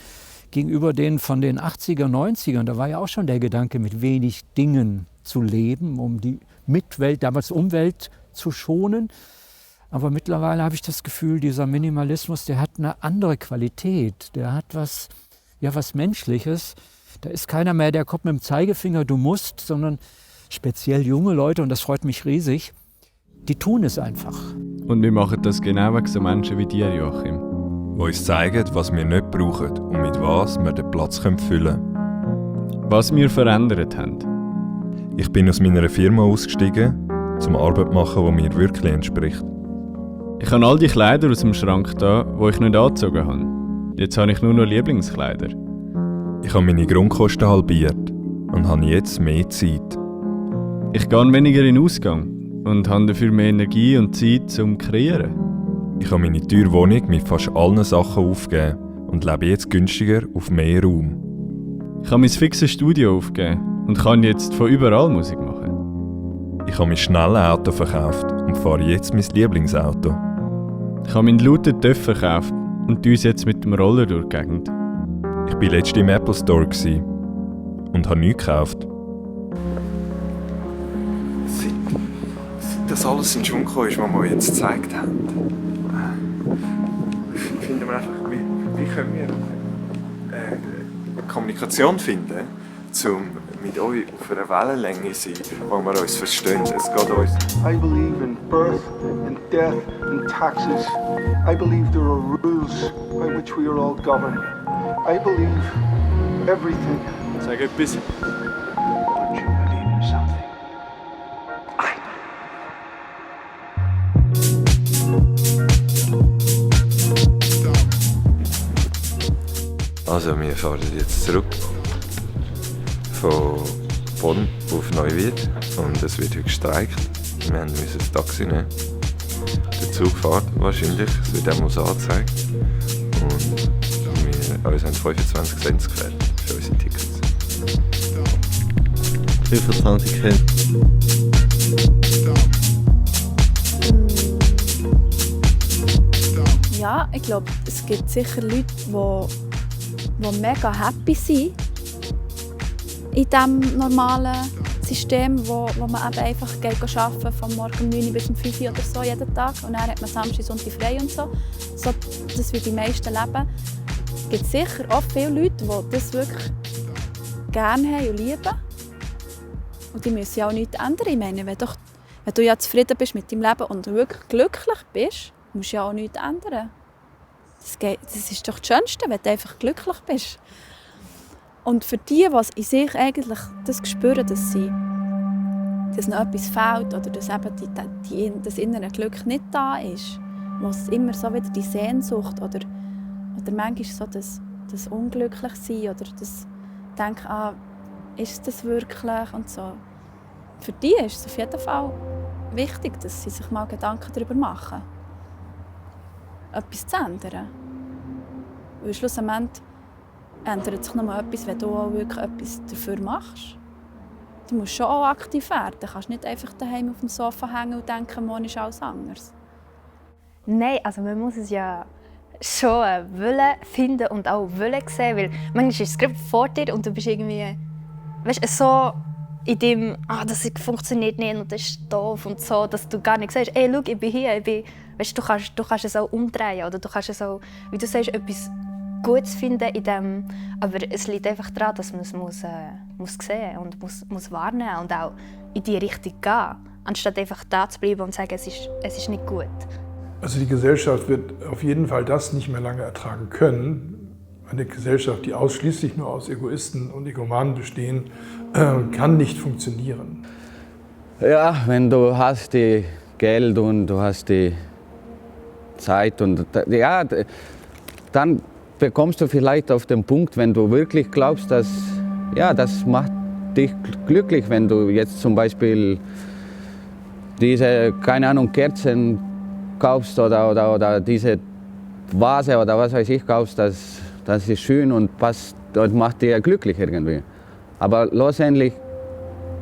gegenüber den von den 80er, 90ern. Da war ja auch schon der Gedanke, mit wenig Dingen zu leben, um die Mitwelt, damals Umwelt, zu schonen. Aber mittlerweile habe ich das Gefühl, dieser Minimalismus, der hat eine andere Qualität. Der hat was Menschliches. Da ist keiner mehr, der kommt mit dem Zeigefinger, du musst, sondern speziell junge Leute, und das freut mich riesig, die tun es einfach. Und wir machen das genau wegen so Menschen wie dir, Joachim. Die uns zeigen, was wir nicht brauchen und mit was wir den Platz füllen können. Was wir verändert haben. Ich bin aus meiner Firma ausgestiegen, zum Arbeit machen, die mir wirklich entspricht. Ich habe all die Kleider aus dem Schrank da, die ich nicht angezogen habe. Jetzt habe ich nur noch Lieblingskleider. Ich habe meine Grundkosten halbiert und habe jetzt mehr Zeit. Ich gehe weniger in den Ausgang und habe dafür mehr Energie und Zeit zum Kreieren. Ich habe meine teure Wohnung mit fast allen Sachen aufgegeben und lebe jetzt günstiger auf mehr Raum. Ich habe mein fixes Studio aufgegeben und kann jetzt von überall Musik machen. Ich habe mein schnelles Auto verkauft und fahre jetzt mein Lieblingsauto. Ich habe meinen lauten Töff verkauft und düse jetzt mit dem Roller durch die Gegend. Ich war letztens im Apple Store und habe nichts gekauft. Seit das alles in Schwung gekommen ist, was wir jetzt gezeigt haben, finden wir einfach, wie können wir Kommunikation finden, um mit euch auf einer Wellenlänge zu sein, wo wir uns verstehen. Es geht uns. I believe in birth and death and taxes. I believe there are rules by which we are all governed. I believe everything. Sag etwas. Don't you believe in something? Also wir fahren jetzt zurück von Bonn auf Neuwied und es wird heute gestreikt. Wir müssen das Taxi nehmen. Der Zug fährt wahrscheinlich, es wird auch so angezeigt. Und uns haben 25 Cent gefällt für unsere Tickets. 25 Cent. Ja, ich glaube, es gibt sicher Leute, die mega happy sind in diesem normalen System, wo man eben einfach arbeiten geht, von morgen um 9 Uhr bis um 5 Uhr oder so jeden Tag. Und dann hat man Samstag, Sonntag frei und so. Das wie die meisten leben. Es gibt sicher auch viele Leute, die das wirklich gerne haben und lieben. Und die müssen ja auch nichts ändern. Ich meine, wenn du ja zufrieden bist mit deinem Leben und wirklich glücklich bist, musst du ja auch nichts ändern. Das ist doch das Schönste, wenn du einfach glücklich bist. Und für die, die in sich eigentlich das spüren, dass noch etwas fehlt oder dass eben das innere Glück nicht da ist, wo es immer so wieder die Sehnsucht oder manchmal so das Unglücklichsein oder das Denken, ist das wirklich und so. Für die ist es auf jeden Fall wichtig, dass sie sich mal Gedanken darüber machen, etwas zu ändern. Weil schlussendlich ändert sich nur etwas, wenn du auch wirklich etwas dafür machst. Du musst schon auch aktiv werden. Du kannst nicht einfach daheim auf dem Sofa hängen und denken, morgen ist alles anders. Nein, also man muss es ja schon wollen finden und auch wollen sehen, weil manchmal ist das Skript vor dir und du bist irgendwie, weißt, so in dem, das funktioniert nicht und das ist doof und so, dass du gar nicht sagst, ey, schau, ich bin hier, weißt, du kannst es auch umdrehen oder du kannst es auch, wie du sagst, etwas Gutes finden in dem, aber es liegt einfach daran, dass man es muss sehen und muss wahrnehmen und auch in die Richtung gehen. anstatt einfach da zu bleiben und zu sagen, es ist nicht gut. Also die Gesellschaft wird auf jeden Fall das nicht mehr lange ertragen können. Eine Gesellschaft, die ausschließlich nur aus Egoisten und Egomanen bestehen, kann nicht funktionieren. Ja, wenn du hast die Geld und du hast die Zeit und ja, dann bekommst du vielleicht auf den Punkt, wenn du wirklich glaubst, dass ja, das macht dich glücklich, wenn du jetzt zum Beispiel diese, keine Ahnung, Kerzen kaufst oder diese Vase oder was weiß ich kaufst, das ist schön und passt und macht dir glücklich irgendwie. Aber letztendlich,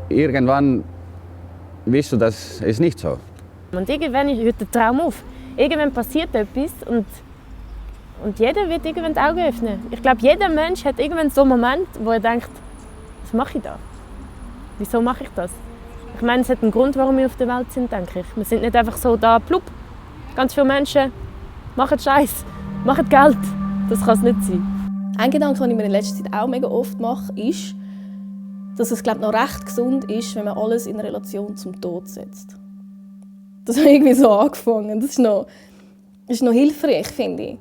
irgendwann weißt du, das ist nicht so. Und irgendwann hört der Traum auf. Irgendwann passiert etwas und jeder wird irgendwann die Augen öffnen. Ich glaube, jeder Mensch hat irgendwann so einen Moment, wo er denkt, was mache ich da? Wieso mache ich das? Ich meine, es hat einen Grund, warum wir auf der Welt sind, denke ich. Wir sind nicht einfach so da, plupp. Ganz viele Menschen machen Scheiß, machen Geld. Das kann es nicht sein. Ein Gedanke, den ich mir in letzter Zeit auch mega oft mache, ist, dass es noch recht gesund ist, wenn man alles in Relation zum Tod setzt. Das hat irgendwie so angefangen. Das ist noch hilfreich, finde ich.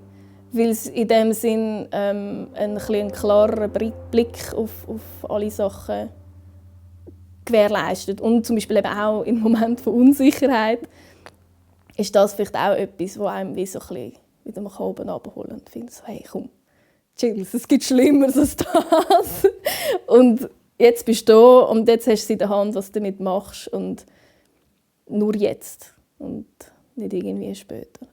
Weil es in dem Sinn ein klarerer Blick auf alle Sachen gewährleistet. Und zum Beispiel eben auch im Moment von Unsicherheit ist das vielleicht auch etwas, das einem wie so ein bisschen wieder mal oben abholen und findet so, hey, komm, chill, es gibt Schlimmeres als das. Und jetzt bist du da und jetzt hast du es in der Hand, was du damit machst. Und nur jetzt und nicht irgendwie später.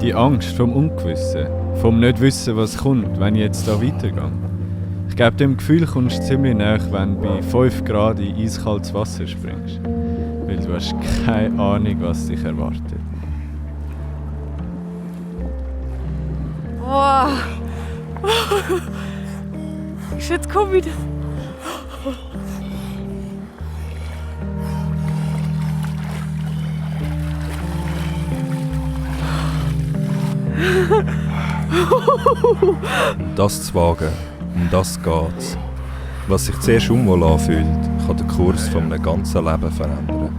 Die Angst vom Ungewissen, vom Nicht-Wissen, was kommt, wenn ich jetzt da weitergehe. Ich glaube, dem Gefühl kommst du ziemlich nahe, wenn du bei 5 Grad in eiskaltes Wasser springst. Weil du hast keine Ahnung, was dich erwartet. Boah! Shit, komm wieder! Das zu wagen, um das geht's. Was sich zuerst unwohl anfühlt, kann den Kurs von einem ganzen Leben verändern.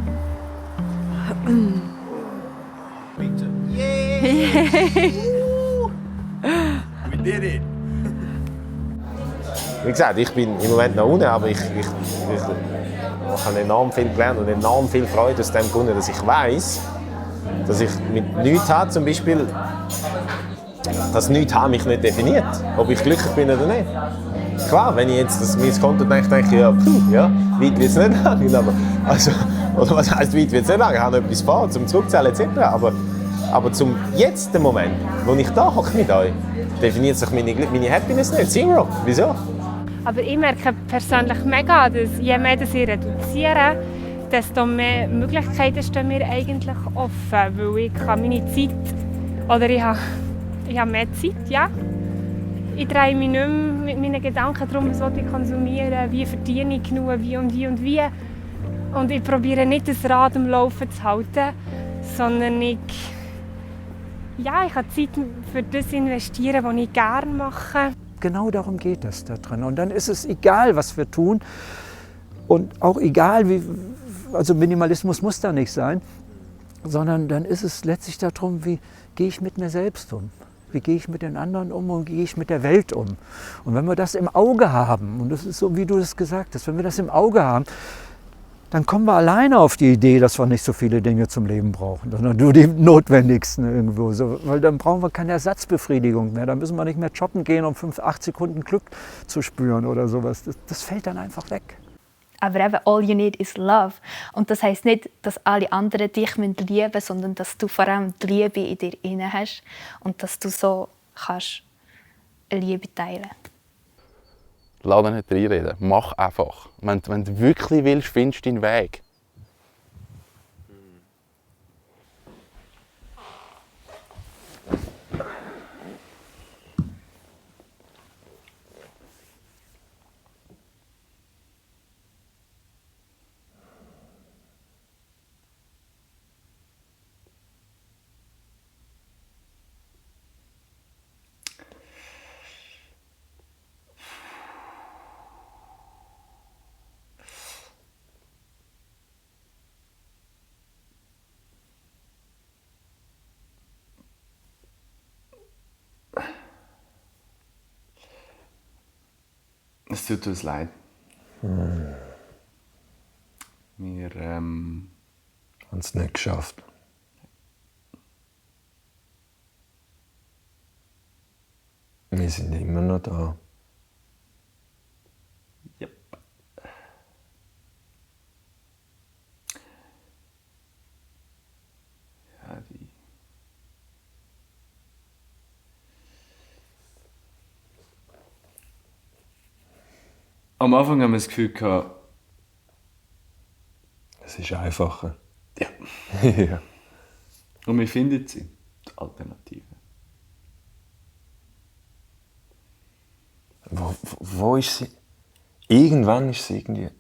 We did it! Wie gesagt, ich bin im Moment noch unten, aber ich habe enorm viel gelernt und enorm viel Freude aus dem Grund, dass ich weiss, dass ich mit nichts habe, zum Beispiel, dass nichts haben mich nicht definiert, ob ich glücklich bin oder nicht. Klar, wenn ich jetzt mein Konto denke ich, ja, weit wird es nicht lang, oder was heisst, weit wird es nicht lang, ich habe noch etwas vor, zum Zurückzählen etc. Aber zum jetzt, den Moment, wo ich da hocke mit euch, definiert sich meine Happiness nicht. Zero. Wieso? Aber ich merke persönlich mega, dass je mehr ich reduziere, desto mehr Möglichkeiten stehen mir eigentlich offen, weil ich kann meine Zeit, oder ich habe mehr Zeit, ja. Ich drehe mich nicht mehr mit meinen Gedanken darum, was ich konsumieren, wie verdiene ich genug, wie und wie und wie. Und ich probiere nicht das Rad am Laufen zu halten, sondern ich habe Zeit für das investieren, was ich gerne mache. Genau darum geht es da drin. Und dann ist es egal, was wir tun. Und auch egal, also Minimalismus muss da nicht sein, sondern dann ist es letztlich darum, wie gehe ich mit mir selbst um? Wie gehe ich mit den anderen um und wie gehe ich mit der Welt um? Und wenn wir das im Auge haben, und das ist so, wie du es gesagt hast, wenn wir das im Auge haben, dann kommen wir alleine auf die Idee, dass wir nicht so viele Dinge zum Leben brauchen, sondern nur die notwendigsten irgendwo. So, weil dann brauchen wir keine Ersatzbefriedigung mehr. Dann müssen wir nicht mehr shoppen gehen, um 8 Sekunden Glück zu spüren oder sowas. Das fällt dann einfach weg. Aber eben, all you need is love. Und das heisst nicht, dass alle anderen dich lieben müssen, sondern dass du vor allem die Liebe in dir inne hast und dass du so kannst Liebe teilen. Lass dich nicht reinreden. Mach einfach. Wenn du wirklich willst, findest du deinen Weg. Es tut uns leid. Wir haben es nicht geschafft. Wir sind immer noch da. Yep. Ja, Am Anfang haben wir das Gefühl gehabt, es ist einfacher. Ja. Ja. Und wir finden sie, die Alternative. Wo ist sie? Irgendwann ist sie irgendwie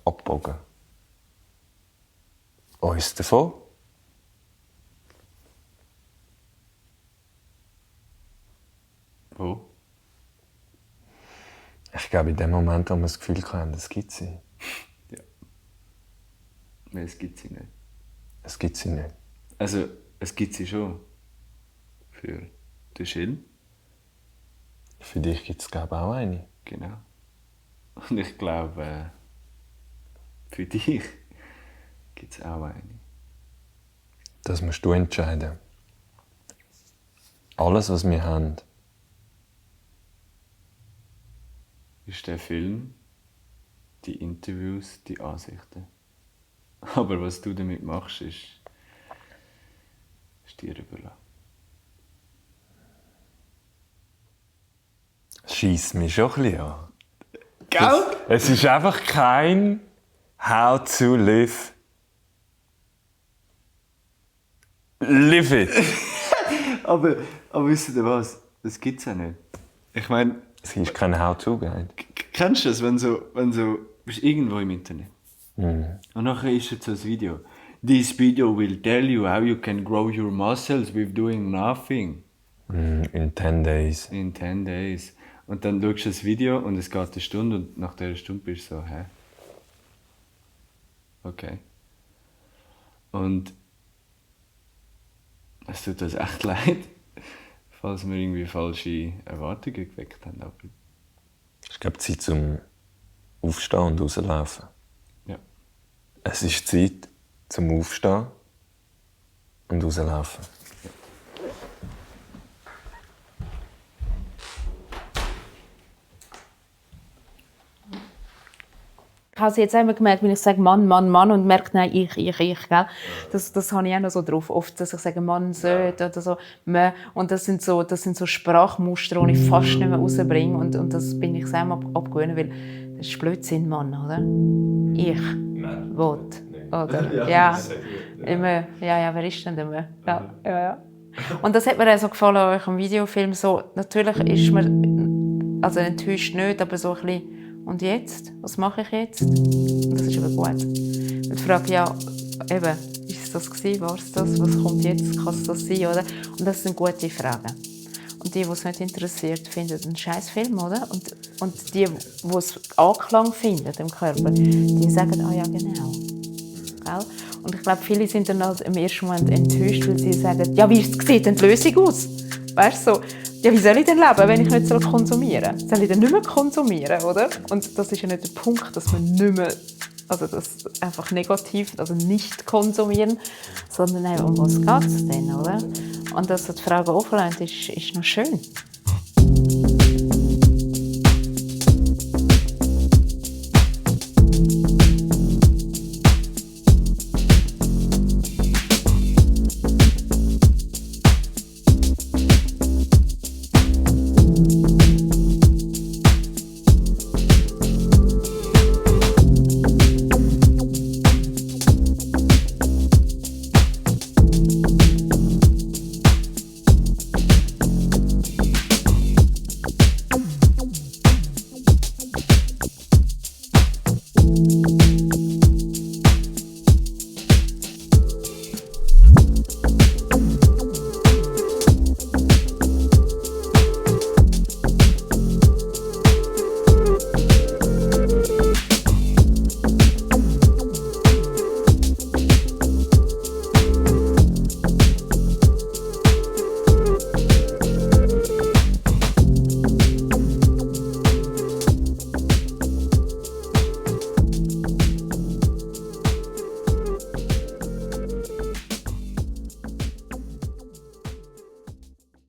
abgebogen. Uns davon? Wo? Ich glaube, in dem Moment, wo wir das Gefühl hatten, es gibt sie. Ja. Nein, es gibt sie nicht. Es gibt sie nicht. Also, es gibt sie schon. Für den Schill. Für dich gibt es, glaube ich, auch eine. Genau. Und ich glaube, für dich gibt es auch eine. Das musst du entscheiden. Alles, was wir haben, ist der Film, die Interviews, die Ansichten. Aber was du damit machst, ist dir überlassen. Schießt mich schon ein bisschen an. Gell? Es ist einfach kein How to live. Live it! aber wisst ihr was? Das gibt es ja nicht. Ich meine... Es ist kein How-to-Guide. Kennst du das, wenn du bist irgendwo im Internet Mhm. und nachher ist jetzt so ein Video. This video will tell you how you can grow your muscles with doing nothing. In 10 days. In 10 days. Und dann schaust du das Video und es geht eine Stunde und nach dieser Stunde bist du so, hä? Okay. Und es tut uns echt leid, falls wir irgendwie falsche Erwartungen geweckt haben. Aber Ich glaube, Zeit zum Aufstehen und rauslaufen. Ja. Es ist Zeit zum Aufstehen und rauslaufen. Ich habe es jetzt einmal gemerkt, wenn ich sage Mann, Mann, Mann und merke, nein, ich, gell? Das habe ich auch noch so drauf. Oft, dass ich sage Mann, sollte oder so, meh. Und das sind so Sprachmuster, die ich fast nicht mehr rausbringe. Und das bin ich sehr abgewöhnt, weil das ist Blödsinn, Mann, oder? Ich will, oder? Ja, immer. Ja, wer ist denn der Meh? Ja. Und das hat mir auch so gefallen an eurem Videofilm. So, natürlich ist man, also enttäuscht nicht, aber so ein bisschen, und jetzt? Was mache ich jetzt? Und das ist aber gut. Und die Frage, ja, eben, ist es das gewesen? War es das? Was kommt jetzt? Kann es das sein? Oder? Und das sind gute Fragen. Und die es nicht interessiert, finden einen scheiß Film, oder? Und die es Anklang finden im Körper, die sagen, ah ja, genau. Gell? Und ich glaube, viele sind dann halt im ersten Moment enttäuscht, weil sie sagen, ja, wie sieht denn die Lösung aus? Weißt du, so, ja, wie soll ich denn leben, wenn ich nicht konsumieren soll? Soll ich denn nicht mehr konsumieren, oder? Und das ist ja nicht der Punkt, dass man nicht mehr, also das einfach negativ, also nicht konsumieren, sondern um was geht es denn, oder? Und dass die Frage offen ist noch schön.